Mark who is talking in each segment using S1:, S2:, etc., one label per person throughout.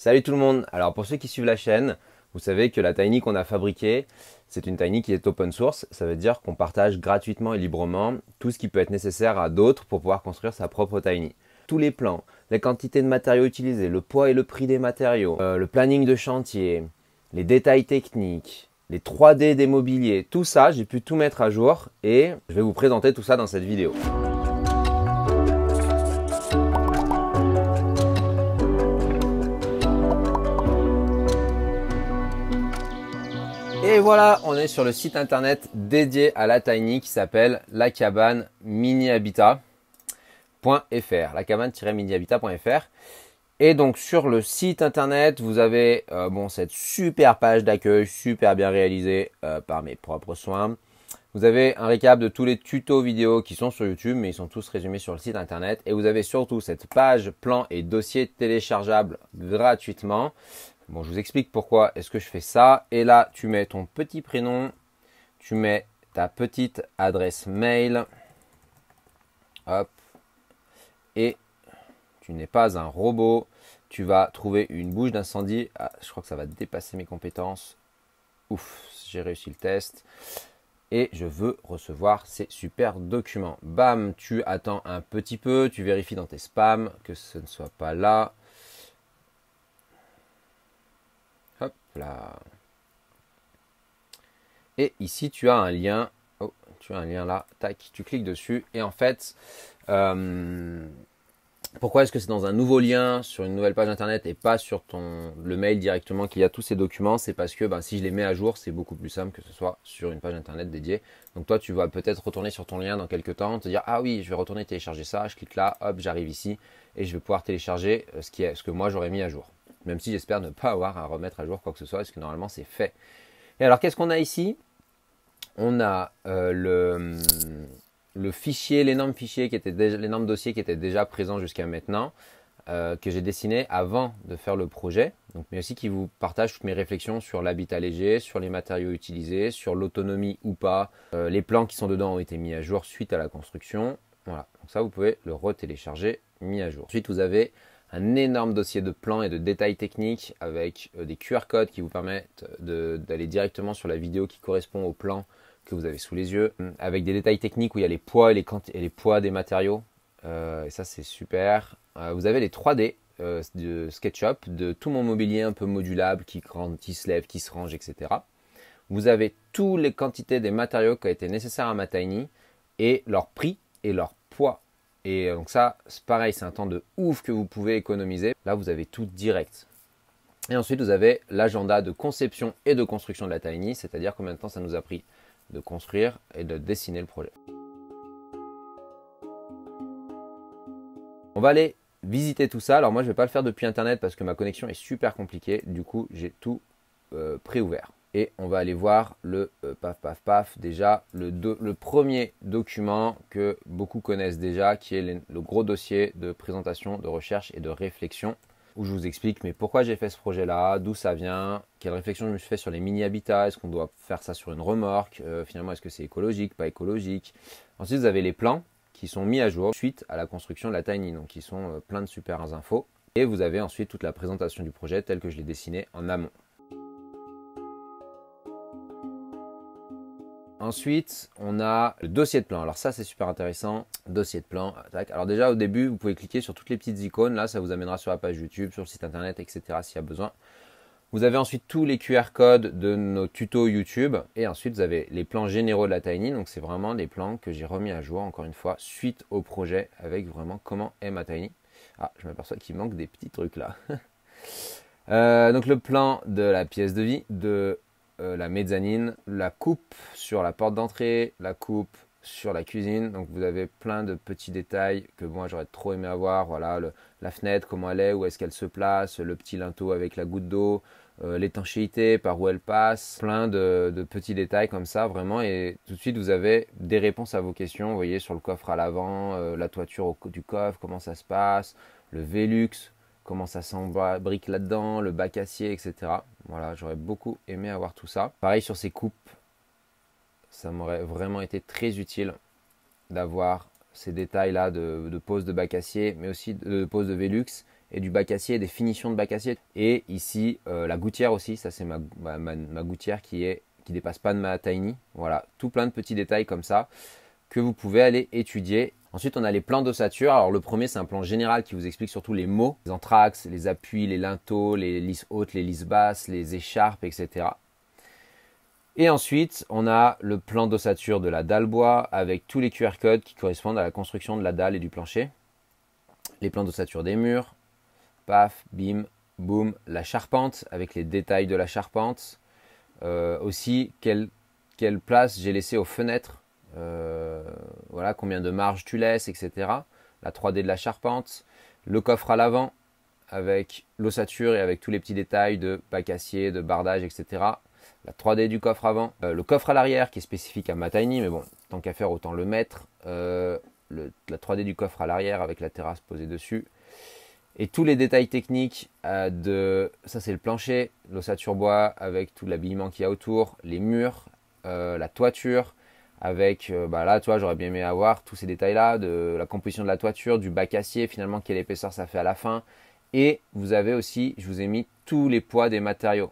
S1: Salut tout le monde. Alors pour ceux qui suivent la chaîne, vous savez que la Tiny qu'on a fabriquée, c'est une Tiny qui est open source. Ça veut dire qu'on partage gratuitement et librement tout ce qui peut être nécessaire à d'autres pour pouvoir construire sa propre Tiny. Tous les plans, les quantités de matériaux utilisés, le poids et le prix des matériaux, le planning de chantier, les détails techniques, les 3D des mobiliers, tout ça, j'ai pu tout mettre à jour et je vais vous présenter tout ça dans cette vidéo. Et voilà, on est sur le site internet dédié à la Tiny qui s'appelle lacabane-minihabitat.fr, lacabane-minihabitat.fr. Et donc sur le site internet, vous avez cette super page d'accueil, super bien réalisée par mes propres soins. Vous avez un récap de tous les tutos vidéo qui sont sur YouTube, mais ils sont tous résumés sur le site internet. Et vous avez surtout cette page plan et dossier téléchargeable gratuitement. Bon, je vous explique pourquoi est-ce que je fais ça. Et là, tu mets ton petit prénom, tu mets ta petite adresse mail. Hop. Et tu n'es pas un robot. Tu vas trouver une bouche d'incendie. Ah, je crois que ça va dépasser mes compétences. Ouf, j'ai réussi le test. Et je veux recevoir ces super documents. Bam, tu attends un petit peu. Tu vérifies dans tes spams que ce ne soit pas là. Hop là. Et ici, tu as un lien. Oh, tu as un lien là. Tac, tu cliques dessus. Et en fait, pourquoi est-ce que c'est dans un nouveau lien sur une nouvelle page internet et pas sur le mail directement qu'il y a tous ces documents? C'est parce que si je les mets à jour, c'est beaucoup plus simple que ce soit sur une page internet dédiée. Donc toi, tu vas peut-être retourner sur ton lien dans quelques temps, te dire ah oui, je vais retourner télécharger ça. Je clique là, hop, j'arrive ici et je vais pouvoir télécharger ce que moi j'aurais mis à jour. Même si j'espère ne pas avoir à remettre à jour quoi que ce soit, parce que normalement c'est fait. Et alors qu'est-ce qu'on a ici? On a le fichier, l'énorme fichier qui était déjà, l'énorme dossier qui était déjà présent jusqu'à maintenant, que j'ai dessiné avant de faire le projet, donc, mais aussi qui vous partage toutes mes réflexions sur l'habitat léger, sur les matériaux utilisés, sur l'autonomie ou pas. Les plans qui sont dedans ont été mis à jour suite à la construction. Voilà, donc ça vous pouvez le retélécharger, mis à jour. Ensuite vous avez un énorme dossier de plans et de détails techniques avec des QR codes qui vous permettent d'aller directement sur la vidéo qui correspond au plan que vous avez sous les yeux, avec des détails techniques où il y a les poids et les poids des matériaux, et ça c'est super. Vous avez les 3D de SketchUp, de tout mon mobilier un peu modulable qui se lève, qui se range, etc. Vous avez toutes les quantités des matériaux qui ont été nécessaires à ma Tiny et leur prix et leur poids. Et donc ça, c'est pareil, c'est un temps de ouf que vous pouvez économiser. Là, vous avez tout direct. Et ensuite, vous avez l'agenda de conception et de construction de la Tiny, c'est-à-dire combien de temps ça nous a pris de construire et de dessiner le projet. On va aller visiter tout ça. Alors moi, je ne vais pas le faire depuis Internet parce que ma connexion est super compliquée. Du coup, j'ai tout préouvert. Et on va aller voir le déjà le premier document que beaucoup connaissent déjà, qui est le gros dossier de présentation, de recherche et de réflexion, où je vous explique mais pourquoi j'ai fait ce projet-là, d'où ça vient, quelle réflexion je me suis fait sur les mini-habitats, est-ce qu'on doit faire ça sur une remorque, finalement est-ce que c'est écologique, pas écologique. Ensuite vous avez les plans qui sont mis à jour suite à la construction de la Tiny, donc qui sont plein de super infos. Et vous avez ensuite toute la présentation du projet tel que je l'ai dessiné en amont. Ensuite, on a le dossier de plan. Alors ça, c'est super intéressant. Dossier de plan. Tac. Alors déjà, au début, vous pouvez cliquer sur toutes les petites icônes. Là, ça vous amènera sur la page YouTube, sur le site internet, etc. s'il y a besoin. Vous avez ensuite tous les QR codes de nos tutos YouTube. Et ensuite, vous avez les plans généraux de la Tiny. Donc, c'est vraiment des plans que j'ai remis à jour, encore une fois, suite au projet, avec vraiment comment est ma Tiny. Ah, je m'aperçois qu'il manque des petits trucs là. Donc, le plan de la pièce de vie, de la mezzanine, la coupe sur la porte d'entrée, la coupe sur la cuisine. Donc vous avez plein de petits détails que moi j'aurais trop aimé avoir. Voilà, la fenêtre, comment elle est, où est-ce qu'elle se place, le petit linteau avec la goutte d'eau, l'étanchéité, par où elle passe, plein de petits détails comme ça vraiment. Et tout de suite vous avez des réponses à vos questions. Vous voyez sur le coffre à l'avant, la toiture du coffre, comment ça se passe, le Velux, comment ça s'embrique là-dedans, le bac acier, etc. Voilà, j'aurais beaucoup aimé avoir tout ça. Pareil sur ces coupes, ça m'aurait vraiment été très utile d'avoir ces détails-là de pose de bac acier, mais aussi de pose de Velux et du bac acier, des finitions de bac acier. Et ici, la gouttière aussi, ça c'est ma gouttière qui dépasse pas de ma Tiny. Voilà, tout plein de petits détails comme ça que vous pouvez aller étudier. Ensuite, on a les plans d'ossature. Alors le premier, c'est un plan général qui vous explique surtout les mots, les anthrax, les appuis, les linteaux, les lisses hautes, les lisses basses, les écharpes, etc. Et ensuite, on a le plan d'ossature de la dalle bois avec tous les QR codes qui correspondent à la construction de la dalle et du plancher. Les plans d'ossature des murs, paf, bim, boum, la charpente avec les détails de la charpente. Aussi, quelle place j'ai laissé aux fenêtres. Voilà, combien de marge tu laisses, etc. La 3D de la charpente. Le coffre à l'avant avec l'ossature et avec tous les petits détails de bac acier, de bardage, etc. La 3D du coffre avant. Le coffre à l'arrière qui est spécifique à ma Tiny, mais bon, tant qu'à faire, autant le mettre. La 3D du coffre à l'arrière avec la terrasse posée dessus. Et tous les détails techniques ça c'est le plancher, l'ossature bois avec tout l'habillement qu'il y a autour, les murs, la toiture, avec, là, tu vois, j'aurais bien aimé avoir tous ces détails-là, de la composition de la toiture, du bac acier, finalement, quelle épaisseur ça fait à la fin. Et vous avez aussi, je vous ai mis tous les poids des matériaux.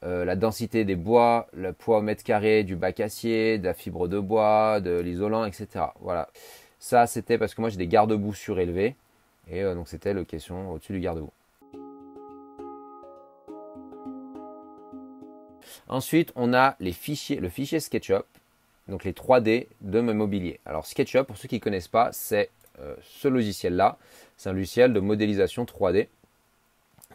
S1: La densité des bois, le poids au mètre carré du bac acier, de la fibre de bois, de l'isolant, etc. Voilà. Ça, c'était parce que moi, j'ai des garde-boue surélevés. Et donc, c'était la question au-dessus du garde-boue. Ensuite, on a le fichier SketchUp. Donc les 3D de mon mobilier. Alors SketchUp, pour ceux qui ne connaissent pas, c'est ce logiciel-là. C'est un logiciel de modélisation 3D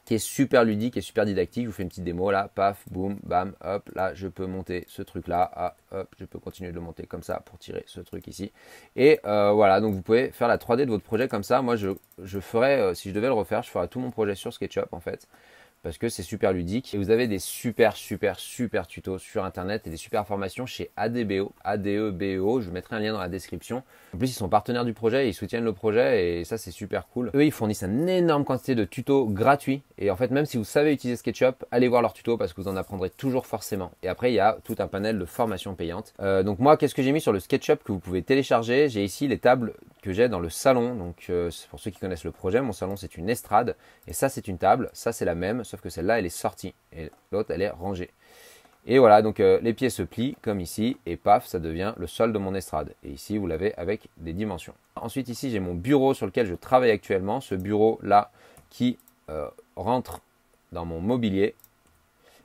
S1: qui est super ludique et super didactique. Je vous fais une petite démo là, paf, boum, bam, hop, là je peux monter ce truc-là, ah, hop, je peux continuer de le monter comme ça pour tirer ce truc ici. Et voilà, donc vous pouvez faire la 3D de votre projet comme ça. Moi je ferais, si je devais le refaire, je ferais tout mon projet sur SketchUp en fait. Parce que c'est super ludique. Et vous avez des super tutos sur internet et des super formations chez ADEBO. Je vous mettrai un lien dans la description. En plus, ils sont partenaires du projet, ils soutiennent le projet et ça, c'est super cool. Eux, ils fournissent une énorme quantité de tutos gratuits. Et en fait, même si vous savez utiliser SketchUp, allez voir leurs tutos parce que vous en apprendrez toujours forcément. Et après, il y a tout un panel de formations payantes. Donc moi, qu'est-ce que j'ai mis sur le SketchUp que vous pouvez télécharger? J'ai ici les tables que j'ai dans le salon. Donc pour ceux qui connaissent le projet, mon salon, c'est une estrade. Et ça, c'est une table. Ça, c'est la même. Sauf que celle-là, elle est sortie et l'autre, elle est rangée. Et voilà, donc les pieds se plient comme ici et paf, ça devient le sol de mon estrade. Et ici, vous l'avez avec des dimensions. Ensuite, ici, j'ai mon bureau sur lequel je travaille actuellement. Ce bureau-là qui rentre dans mon mobilier.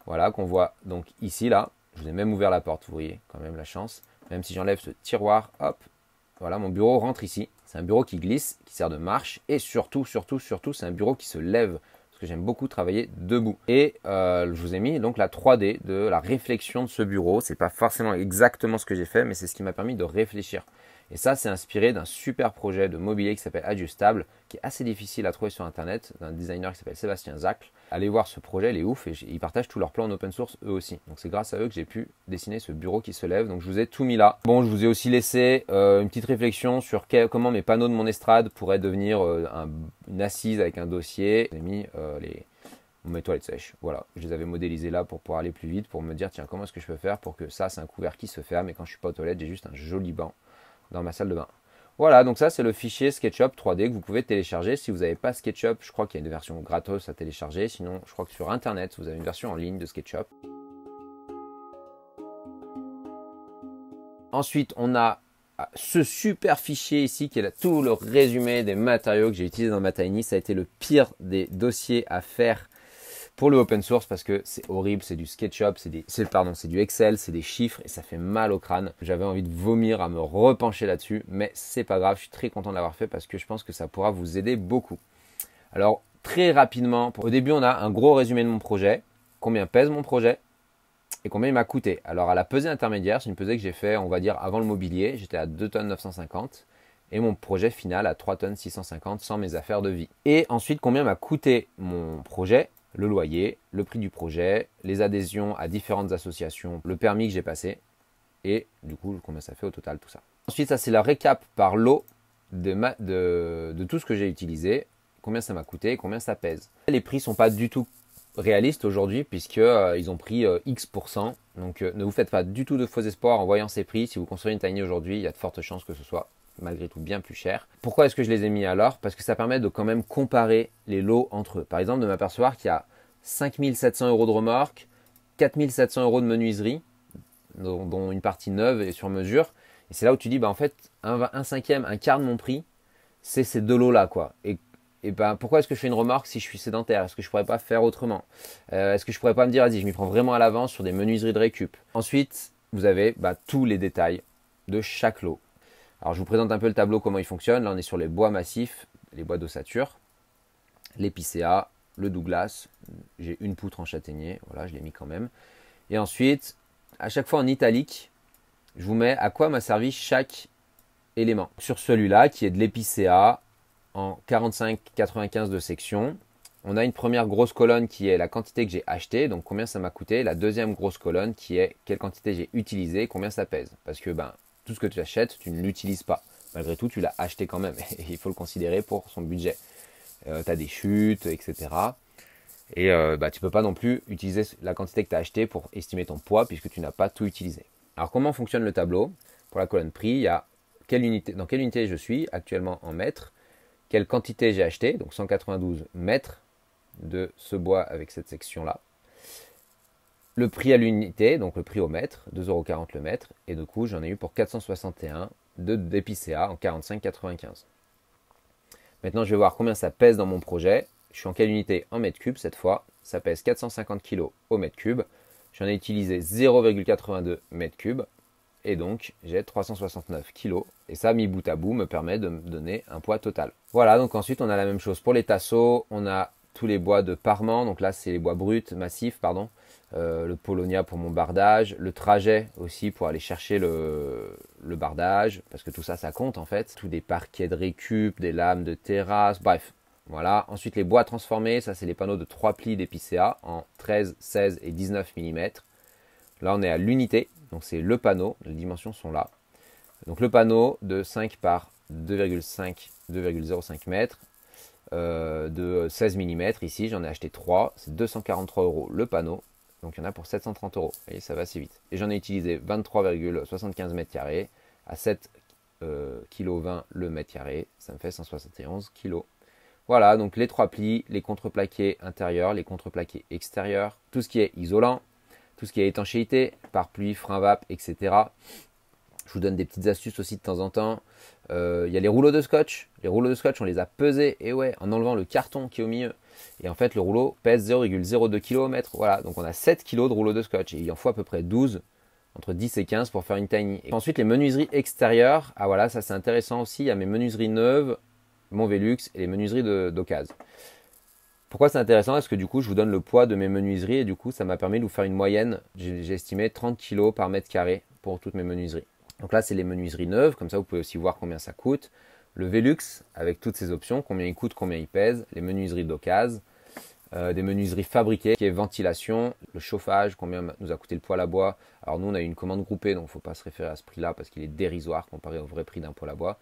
S1: Voilà, qu'on voit donc ici, là. Je vous ai même ouvert la porte, vous voyez, quand même la chance. Même si j'enlève ce tiroir, hop, voilà, mon bureau rentre ici. C'est un bureau qui glisse, qui sert de marche. Et surtout, c'est un bureau qui se lève. Que j'aime beaucoup travailler debout. Et je vous ai mis donc la 3D de la réflexion de ce bureau. C'est pas forcément exactement ce que j'ai fait, mais c'est ce qui m'a permis de réfléchir. Et ça, c'est inspiré d'un super projet de mobilier qui s'appelle Adjustable, qui est assez difficile à trouver sur Internet, d'un designer qui s'appelle Sébastien Zacle. Allez voir ce projet, il est ouf et ils partagent tous leurs plans en open source eux aussi. Donc c'est grâce à eux que j'ai pu dessiner ce bureau qui se lève. Donc je vous ai tout mis là. Bon, je vous ai aussi laissé une petite réflexion sur comment mes panneaux de mon estrade pourraient devenir une assise avec un dossier. J'ai mis mes toilettes sèches. Voilà, je les avais modélisées là pour pouvoir aller plus vite, pour me dire tiens, comment est-ce que je peux faire pour que ça, c'est un couvert qui se ferme et quand je suis pas aux toilettes, j'ai juste un joli banc dans ma salle de bain. Voilà, donc ça c'est le fichier SketchUp 3D que vous pouvez télécharger. Si vous n'avez pas SketchUp, je crois qu'il y a une version gratos à télécharger. Sinon, je crois que sur Internet, vous avez une version en ligne de SketchUp. Ensuite, on a ce super fichier ici qui est là, tout le résumé des matériaux que j'ai utilisés dans ma Tiny. Ça a été le pire des dossiers à faire pour le open source parce que c'est horrible, c'est du SketchUp, c'est du Excel, c'est des chiffres et ça fait mal au crâne. J'avais envie de vomir à me repencher là-dessus, mais c'est pas grave, je suis très content de l'avoir fait parce que je pense que ça pourra vous aider beaucoup. Alors très rapidement, au début on a un gros résumé de mon projet, combien pèse mon projet et combien il m'a coûté. Alors à la pesée intermédiaire, c'est une pesée que j'ai fait, on va dire avant le mobilier, j'étais à 2 tonnes 950 et mon projet final à 3 tonnes 650 sans mes affaires de vie. Et ensuite combien m'a coûté mon projet, le loyer, le prix du projet, les adhésions à différentes associations, le permis que j'ai passé et du coup combien ça fait au total tout ça. Ensuite ça c'est la récap par lot de tout ce que j'ai utilisé, combien ça m'a coûté et combien ça pèse. Les prix sont pas du tout réalistes aujourd'hui puisqu'ils ont pris X%. Donc ne vous faites pas du tout de faux espoirs en voyant ces prix. Si vous construisez une tiny aujourd'hui, il y a de fortes chances que ce soit malgré tout bien plus cher. Pourquoi est-ce que je les ai mis à l'or? Parce que ça permet de quand même comparer les lots entre eux. Par exemple, de m'apercevoir qu'il y a 5 700 € de remorque, 4 700 € de menuiserie, dont une partie neuve et sur mesure. Et c'est là où tu dis, bah en fait, un cinquième, un quart de mon prix, c'est ces deux lots-là, quoi. Et ben, pourquoi est-ce que je fais une remorque si je suis sédentaire? Est-ce que je pourrais pas faire autrement? Est-ce que je pourrais pas me dire, vas-y, je m'y prends vraiment à l'avance sur des menuiseries de récup? Ensuite, vous avez tous les détails de chaque lot. Alors, je vous présente un peu le tableau, comment il fonctionne. Là, on est sur les bois massifs, les bois d'ossature, l'épicéa, le Douglas. J'ai une poutre en châtaignier, voilà, je l'ai mis quand même. Et ensuite, à chaque fois en italique, je vous mets à quoi m'a servi chaque élément. Sur celui-là, qui est de l'épicéa, en 45-95 de section, on a une première grosse colonne qui est la quantité que j'ai achetée, donc combien ça m'a coûté. La deuxième grosse colonne qui est quelle quantité j'ai utilisé, combien ça pèse. Parce que tout ce que tu achètes, tu ne l'utilises pas. Malgré tout, tu l'as acheté quand même. Et il faut le considérer pour son budget. Tu as des chutes, etc. Et tu ne peux pas non plus utiliser la quantité que tu as achetée pour estimer ton poids puisque tu n'as pas tout utilisé. Alors comment fonctionne le tableau? Pour la colonne prix, il y a dans quelle unité je suis actuellement en mètres, quelle quantité j'ai acheté, donc 192 mètres de ce bois avec cette section-là. Le prix à l'unité, donc le prix au mètre, 2,40 € le mètre, et du coup j'en ai eu pour 461 d'épicéa en 45,95. Maintenant je vais voir combien ça pèse dans mon projet. Je suis en quelle unité? En mètres cubes cette fois. Ça pèse 450 kg au mètre cube. J'en ai utilisé 0,82 mètres cubes. Et donc, j'ai 369 kg. Et ça, mis bout à bout, me permet de me donner un poids total. Voilà, donc ensuite, on a la même chose pour les tasseaux. On a tous les bois de parement. Donc là, c'est les bois bruts, massifs, pardon. Le Polonia pour mon bardage. Le trajet aussi pour aller chercher le bardage. Parce que tout ça, ça compte en fait. Tous des parquets de récup, des lames de terrasse, bref. Voilà. Ensuite, les bois transformés. Ça, c'est les panneaux de 3 plis d'épicéa en 13, 16 et 19 mm. Là, on est à l'unité. Donc c'est le panneau, les dimensions sont là. Donc le panneau de 5 par 2,5, 2,05 mètres, de 16 mm ici, j'en ai acheté 3, c'est 243 € le panneau, donc il y en a pour 730 €, et ça va assez vite. Et j'en ai utilisé 23,75 mètres carrés à 7,20 kg le mètre carré, ça me fait 171 kg. Voilà, donc les 3 plis, les contreplaqués intérieurs, les contreplaqués extérieurs, tout ce qui est isolant, tout ce qui est étanchéité, par pluie, frein vape, etc. Je vous donne des petites astuces aussi de temps en temps. Il y a les rouleaux de scotch. Les rouleaux de scotch, on les a pesés, et ouais, en enlevant le carton qui est au milieu. Et en fait, le rouleau pèse 0,02 kg. Voilà, donc on a 7 kg de rouleau de scotch. Et il en faut à peu près 12, entre 10 et 15 pour faire une tiny. Et ensuite, les menuiseries extérieures. Ah voilà, ça c'est intéressant aussi. Il y a mes menuiseries neuves, mon Velux et les menuiseries d'occasion. Pourquoi c'est intéressant? Parce que du coup, je vous donne le poids de mes menuiseries et du coup, ça m'a permis de vous faire une moyenne. J'ai estimé 30 kg par mètre carré pour toutes mes menuiseries. Donc là, c'est les menuiseries neuves. Comme ça, vous pouvez aussi voir combien ça coûte. Le Velux, avec toutes ces options, combien il coûte, combien il pèse. Les menuiseries d'occasion. Des menuiseries fabriquées, qui est ventilation, le chauffage, combien nous a coûté le poêle à bois. Alors nous, on a eu une commande groupée, donc il ne faut pas se référer à ce prix-là parce qu'il est dérisoire comparé au vrai prix d'un poêle à bois.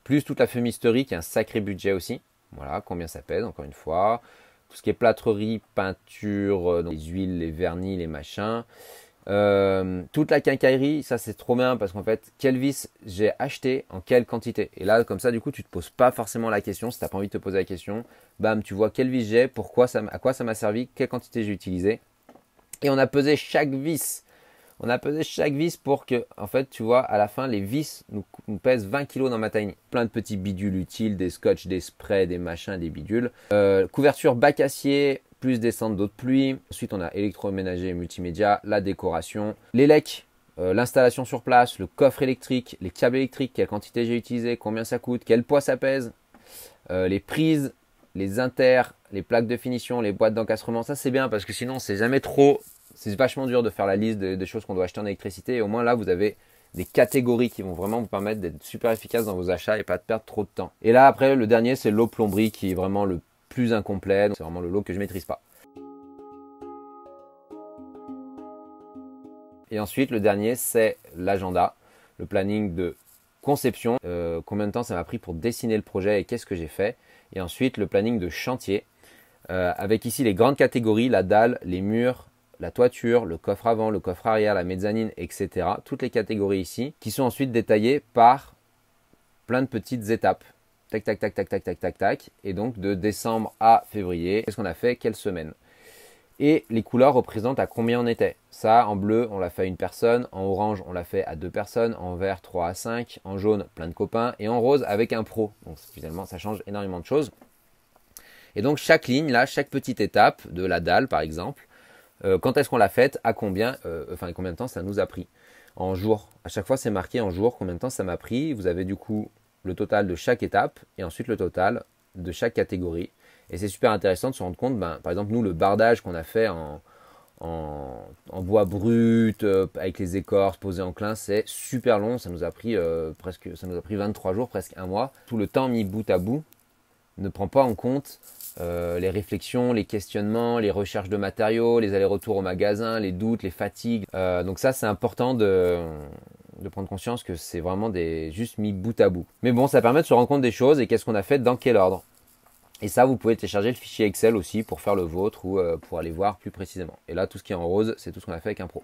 S1: Plus toute la fumisterie, qui est un sacré budget aussi. Voilà, combien ça pèse, encore une fois. Tout ce qui est plâtrerie, peinture, les huiles, les vernis, les machins. Toute la quincaillerie, ça c'est trop bien parce qu'en fait, quelle vis j'ai acheté en quelle quantité. Et là, comme ça, du coup, tu te poses pas forcément la question. Si tu n'as pas envie de te poser la question, bam, tu vois quelle vis j'ai, à quoi ça m'a servi, quelle quantité j'ai utilisé. Et on a pesé chaque vis. On a pesé chaque vis pour que, en fait, tu vois, à la fin, les vis nous pèsent 20 kg dans ma tiny. Plein de petits bidules utiles, des scotch, des sprays, des machins, des bidules. Couverture bac acier, plus des cendres d'eau de pluie. Ensuite, on a électroménager et multimédia, la décoration, les lecs, l'installation sur place, le coffre électrique, les câbles électriques, quelle quantité j'ai utilisé, combien ça coûte, quel poids ça pèse, les prises, les inters, les plaques de finition, les boîtes d'encastrement. Ça, c'est bien parce que sinon, c'est jamais trop... C'est vachement dur de faire la liste des choses qu'on doit acheter en électricité. Et au moins là, vous avez des catégories qui vont vraiment vous permettre d'être super efficace dans vos achats et pas de perdre trop de temps. Et là, après, le dernier, c'est le lot plomberie qui est vraiment le plus incomplet. C'est vraiment le lot que je maîtrise pas. Et ensuite, le dernier, c'est l'agenda, le planning de conception. Combien de temps ça m'a pris pour dessiner le projet et qu'est-ce que j'ai fait. Et ensuite, le planning de chantier. Avec ici les grandes catégories, la dalle, les murs, la toiture, le coffre avant, le coffre arrière, la mezzanine, etc. Toutes les catégories ici qui sont ensuite détaillées par plein de petites étapes. Tac, tac, tac, tac, tac, tac, tac, tac. Et donc de décembre à février, qu'est-ce qu'on a fait, quelle semaine. Et les couleurs représentent à combien on était. Ça, en bleu, on l'a fait à une personne. En orange, on l'a fait à 2 personnes. En vert, 3 à 5. En jaune, plein de copains. Et en rose, avec un pro. Donc finalement, ça change énormément de choses. Et donc chaque ligne, là, chaque petite étape de la dalle, par exemple, quand est-ce qu'on l'a faite, à combien, combien de temps ça nous a pris. En jours. À chaque fois, c'est marqué en jours combien de temps ça m'a pris. Vous avez du coup le total de chaque étape et ensuite le total de chaque catégorie. Et c'est super intéressant de se rendre compte, par exemple, nous, le bardage qu'on a fait en bois brut, avec les écorces posées en clin, c'est super long. Ça nous a pris 23 jours, presque un mois. Tout le temps mis bout à bout ne prend pas en compte les réflexions, les questionnements, les recherches de matériaux, les allers-retours au magasin, les doutes, les fatigues. Donc ça, c'est important de prendre conscience que c'est vraiment juste mis bout à bout. Mais bon, ça permet de se rendre compte des choses et qu'est-ce qu'on a fait dans quel ordre. Et ça, vous pouvez télécharger le fichier Excel aussi pour faire le vôtre ou pour aller voir plus précisément. Et là, tout ce qui est en rose, c'est tout ce qu'on a fait avec un pro.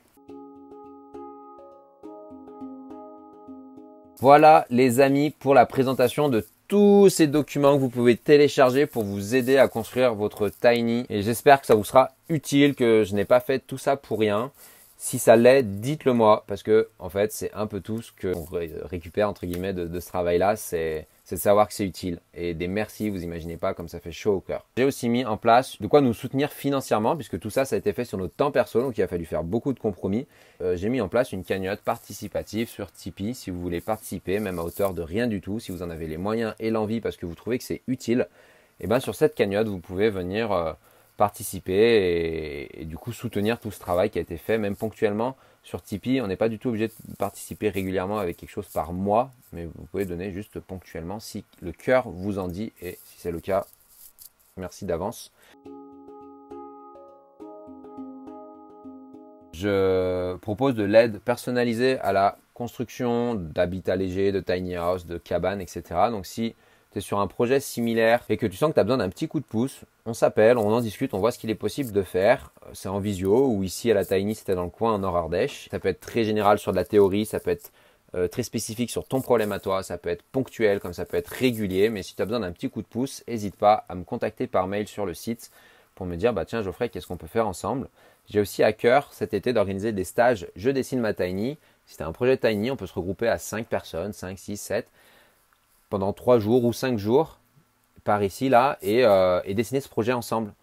S1: Voilà les amis pour la présentation de tous ces documents que vous pouvez télécharger pour vous aider à construire votre Tiny. Et j'espère que ça vous sera utile, que je n'ai pas fait tout ça pour rien. Si ça l'est, dites-le moi, parce que en fait, c'est un peu tout ce qu'on récupère entre guillemets de ce travail-là, c'est de savoir que c'est utile. Et des merci, vous imaginez pas comme ça fait chaud au cœur. J'ai aussi mis en place de quoi nous soutenir financièrement, puisque tout ça, ça a été fait sur notre temps perso, donc il a fallu faire beaucoup de compromis. J'ai mis en place une cagnotte participative sur Tipeee, si vous voulez participer, même à hauteur de rien du tout, si vous en avez les moyens et l'envie, parce que vous trouvez que c'est utile. Et bien sur cette cagnotte, vous pouvez venir participer et du coup soutenir tout ce travail qui a été fait, même ponctuellement sur Tipeee. On n'est pas du tout obligé de participer régulièrement avec quelque chose par mois, mais vous pouvez donner juste ponctuellement si le cœur vous en dit, et si c'est le cas, merci d'avance. Je propose de l'aide personnalisée à la construction d'habitats légers, de tiny house, de cabanes, etc. Donc si tu es sur un projet similaire et que tu sens que tu as besoin d'un petit coup de pouce, on s'appelle, on en discute, on voit ce qu'il est possible de faire. C'est en visio ou ici à la Tiny, c'était dans le coin en Nord-Ardèche. Ça peut être très général sur de la théorie, ça peut être très spécifique sur ton problème à toi, ça peut être ponctuel comme ça peut être régulier. Mais si tu as besoin d'un petit coup de pouce, n'hésite pas à me contacter par mail sur le site pour me dire, bah tiens Geoffrey, qu'est-ce qu'on peut faire ensemble? J'ai aussi à cœur cet été d'organiser des stages Je dessine ma Tiny. Si tu as un projet Tiny, on peut se regrouper à 5 personnes, 5, 6, 7 pendant 3 jours ou 5 jours par ici, là, et dessiner ce projet ensemble.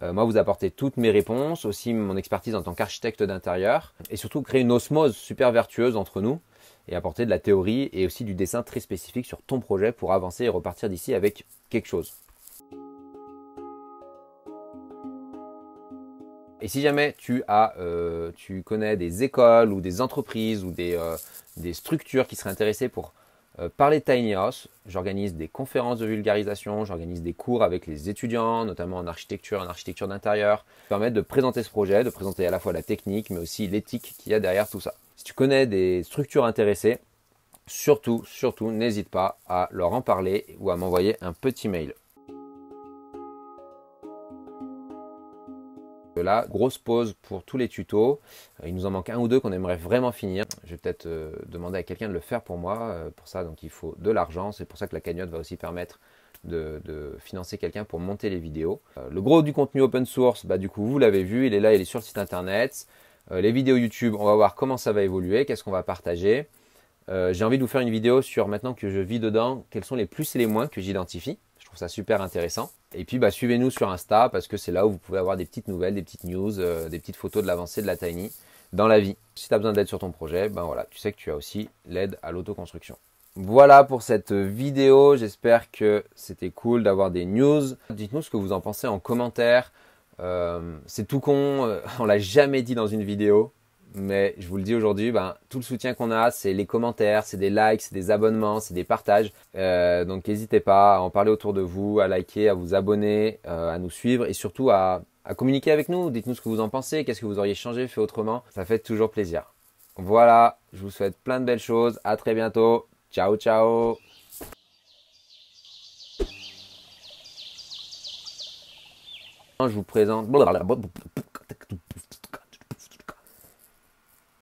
S1: Moi, vous apportez toutes mes réponses, aussi mon expertise en tant qu'architecte d'intérieur, et surtout créer une osmose super vertueuse entre nous, et apporter de la théorie et aussi du dessin très spécifique sur ton projet pour avancer et repartir d'ici avec quelque chose. Et si jamais tu connais des écoles ou des entreprises ou des structures qui seraient intéressées pour parler de Tiny House, j'organise des conférences de vulgarisation, j'organise des cours avec les étudiants, notamment en architecture d'intérieur, qui permettent de présenter ce projet, de présenter à la fois la technique, mais aussi l'éthique qu'il y a derrière tout ça. Si tu connais des structures intéressées, surtout, n'hésite pas à leur en parler ou à m'envoyer un petit mail. Là, grosse pause pour tous les tutos. Il nous en manque un ou deux qu'on aimerait vraiment finir. Je vais peut-être demander à quelqu'un de le faire pour moi. Pour ça, donc il faut de l'argent. C'est pour ça que la cagnotte va aussi permettre de financer quelqu'un pour monter les vidéos. Le gros du contenu open source, du coup, vous l'avez vu, il est là, il est sur le site internet. Les vidéos YouTube, on va voir comment ça va évoluer, qu'est-ce qu'on va partager. J'ai envie de vous faire une vidéo sur, maintenant que je vis dedans, quels sont les plus et les moins que j'identifie. Je trouve ça super intéressant. Et puis suivez-nous sur Insta parce que c'est là où vous pouvez avoir des petites nouvelles, des petites news, des petites photos de l'avancée de la Tiny dans la vie. Si tu as besoin d'aide sur ton projet, voilà, tu sais que tu as aussi l'aide à l'autoconstruction. Voilà pour cette vidéo, j'espère que c'était cool d'avoir des news. Dites-nous ce que vous en pensez en commentaire. C'est tout con, on l'a jamais dit dans une vidéo. Mais je vous le dis aujourd'hui, tout le soutien qu'on a, c'est les commentaires, c'est des likes, c'est des abonnements, c'est des partages. Donc n'hésitez pas à en parler autour de vous, à liker, à vous abonner, à nous suivre et surtout à communiquer avec nous. Dites-nous ce que vous en pensez, qu'est-ce que vous auriez changé, fait autrement. Ça fait toujours plaisir. Voilà, je vous souhaite plein de belles choses. À très bientôt. Ciao, ciao. Je vous présente...